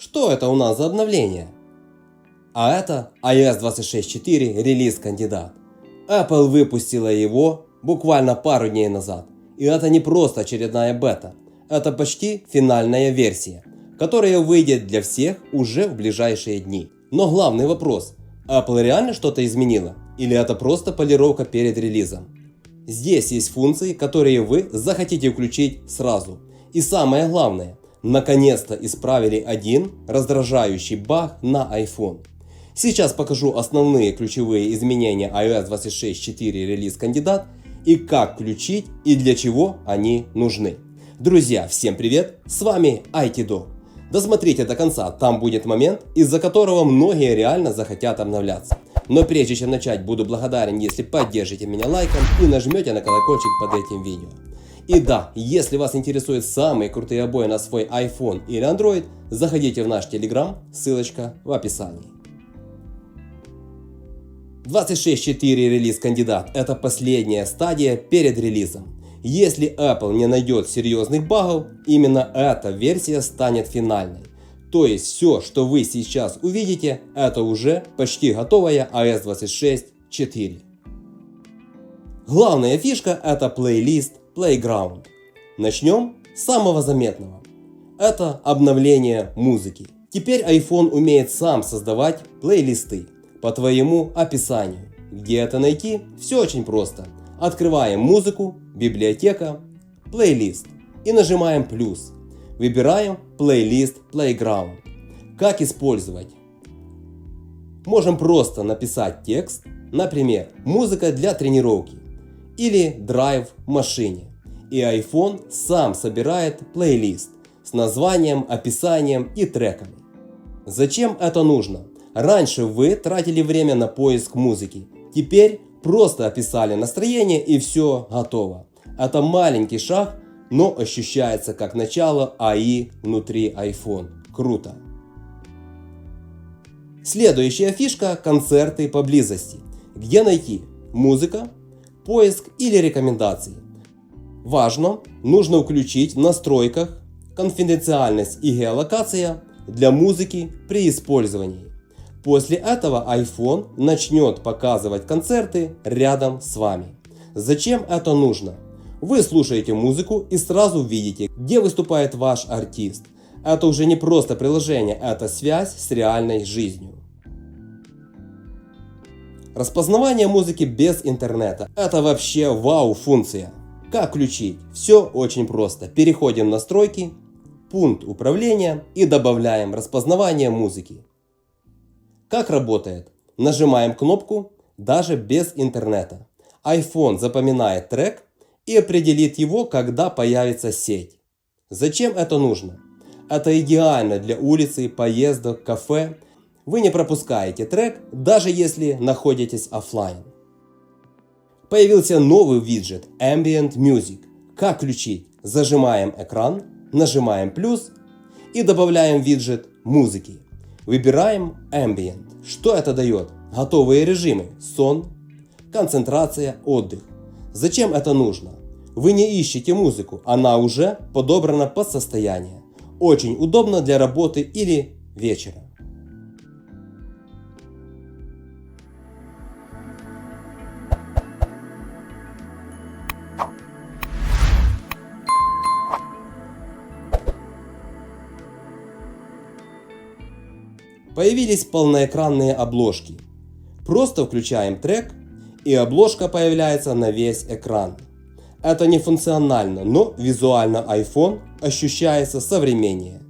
Что это у нас за обновление? А это iOS 26.4 релиз-кандидат. Apple выпустила его буквально пару дней назад. И это не просто очередная бета. Это почти финальная версия, которая выйдет для всех уже в ближайшие дни. Но главный вопрос: Apple реально что-то изменила? Или это просто полировка перед релизом? Здесь есть функции, которые вы захотите включить сразу. И самое главное, наконец-то исправили один раздражающий баг на iPhone. Сейчас покажу основные ключевые изменения iOS 26.4 релиз-кандидат и как включить и для чего они нужны. Друзья, всем привет, с вами IT-Dog. Досмотрите до конца, там будет момент, из-за которого многие реально захотят обновляться. Но прежде чем начать, буду благодарен, если поддержите меня лайком и нажмете на колокольчик под этим видео. И да, если вас интересуют самые крутые обои на свой iPhone или Android, заходите в наш Telegram, ссылочка в описании. 26.4 релиз-кандидат – это последняя стадия перед релизом. Если Apple не найдет серьезных багов, именно эта версия станет финальной. То есть все, что вы сейчас увидите, это уже почти готовая iOS 26.4. Главная фишка – это плейлист Playground. Начнем с самого заметного. Это обновление музыки. Теперь iPhone умеет сам создавать плейлисты по твоему описанию. Где это найти? Все очень просто. Открываем музыку, библиотека, плейлист и нажимаем плюс. Выбираем плейлист Playground. Как использовать? Можем просто написать текст, например, музыка для тренировки или драйв в машине. И iPhone сам собирает плейлист с названием, описанием и треками. Зачем это нужно? Раньше вы тратили время на поиск музыки. Теперь просто описали настроение и все готово. Это маленький шаг, но ощущается как начало AI внутри iPhone. Круто. Следующая фишка – концерты поблизости. Где найти музыка, поиск или рекомендации. Важно, нужно включить в настройках конфиденциальность и геолокация для музыки при использовании. После этого iPhone начнет показывать концерты рядом с вами. Зачем это нужно? Вы слушаете музыку и сразу видите, где выступает ваш артист. Это уже не просто приложение, это связь с реальной жизнью. Распознавание музыки без интернета – это вообще вау-функция. Как включить? Все очень просто. Переходим в настройки, пункт управления и добавляем распознавание музыки. Как работает? Нажимаем кнопку даже без интернета. iPhone запоминает трек и определит его, когда появится сеть. Зачем это нужно? Это идеально для улицы, поездок, кафе. Вы не пропускаете трек, даже если находитесь офлайн. Появился новый виджет Ambient Music. Как включить? Зажимаем экран, нажимаем плюс и добавляем виджет музыки. Выбираем Ambient. Что это дает? Готовые режимы: сон, концентрация, отдых. Зачем это нужно? Вы не ищете музыку, она уже подобрана под состояние. Очень удобно для работы или вечера. Появились полноэкранные обложки. Просто включаем трек, и обложка появляется на весь экран. Это не функционально, но визуально iPhone ощущается современнее.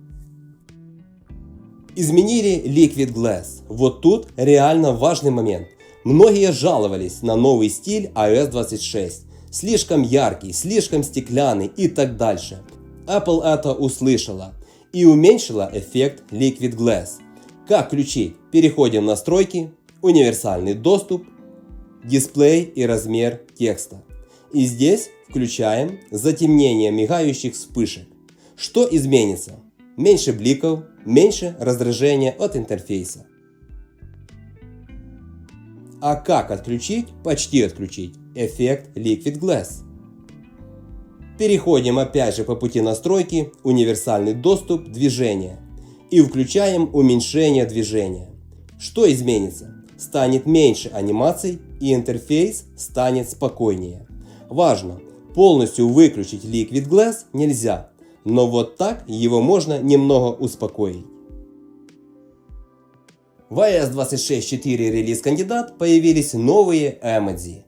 Изменили Liquid Glass. Вот тут реально важный момент. Многие жаловались на новый стиль iOS 26. Слишком яркий, слишком стеклянный и так дальше. Apple это услышала и уменьшила эффект Liquid Glass. Как включить? Переходим в настройки, универсальный доступ, дисплей и размер текста. И здесь включаем затемнение мигающих вспышек. Что изменится? Меньше бликов, меньше раздражения от интерфейса. А как отключить? Почти отключить эффект Liquid Glass. Переходим опять же по пути настройки, универсальный доступ, движение. и включаем уменьшение движения. Что изменится? Станет меньше анимаций и интерфейс станет спокойнее. Важно, полностью выключить Liquid Glass нельзя, но вот так его можно немного успокоить. В iOS 26.4 релиз кандидат появились новые эмодзи.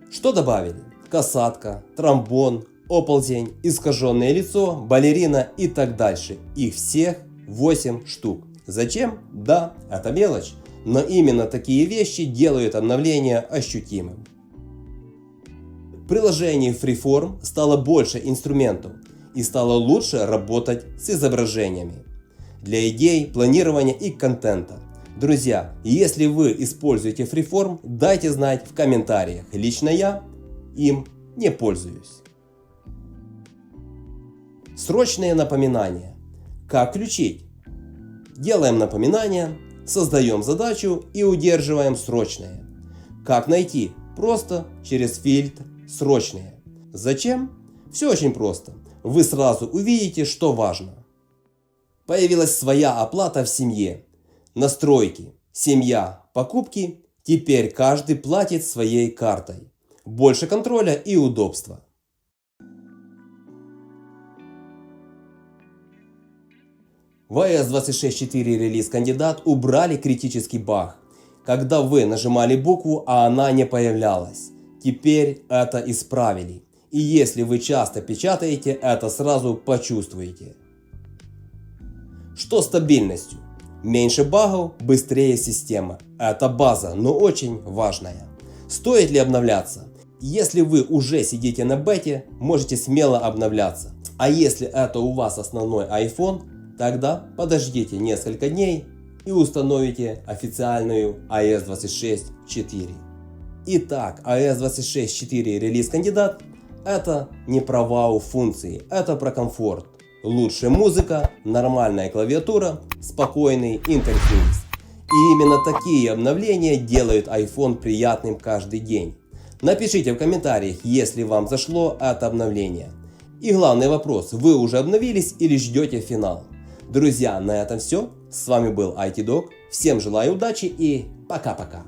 Что добавили? Касатка, тромбон, оползень, искаженное лицо, балерина и так дальше. Их всех 8 штук. Зачем? Да, это мелочь, но именно такие вещи делают обновление ощутимым. В приложении Freeform стало больше инструментов и стало лучше работать с изображениями для идей, планирования и контента. Друзья, если вы используете Freeform, дайте знать в комментариях. Лично я им не пользуюсь. Срочные напоминания. Как включить? Делаем напоминание, создаем задачу и удерживаем срочные. Как найти? Просто через фильтр «Срочные». Зачем? Все очень просто. Вы сразу увидите, что важно. Появилась своя оплата в семье. Настройки, семья, покупки. Теперь каждый платит своей картой. Больше контроля и удобства. В iOS 26.4 релиз кандидат убрали критический баг, когда вы нажимали букву, а она не появлялась. Теперь это исправили. И если вы часто печатаете, это сразу почувствуете. Что с стабильностью? Меньше багов, быстрее система. Это база, но очень важная. Стоит ли обновляться? Если вы уже сидите на бете, можете смело обновляться. А если это у вас основной iPhone, тогда подождите несколько дней и установите официальную iOS 26.4. Итак, iOS 26.4 релиз кандидат — это не про вау-функции, это про комфорт. Лучшая музыка, нормальная клавиатура, спокойный интерфейс. И именно такие обновления делают iPhone приятным каждый день. Напишите в комментариях, если вам зашло это обновление. И главный вопрос, вы уже обновились или ждете финал? Друзья, на этом все. С вами был IT Dog. Всем желаю удачи и пока-пока.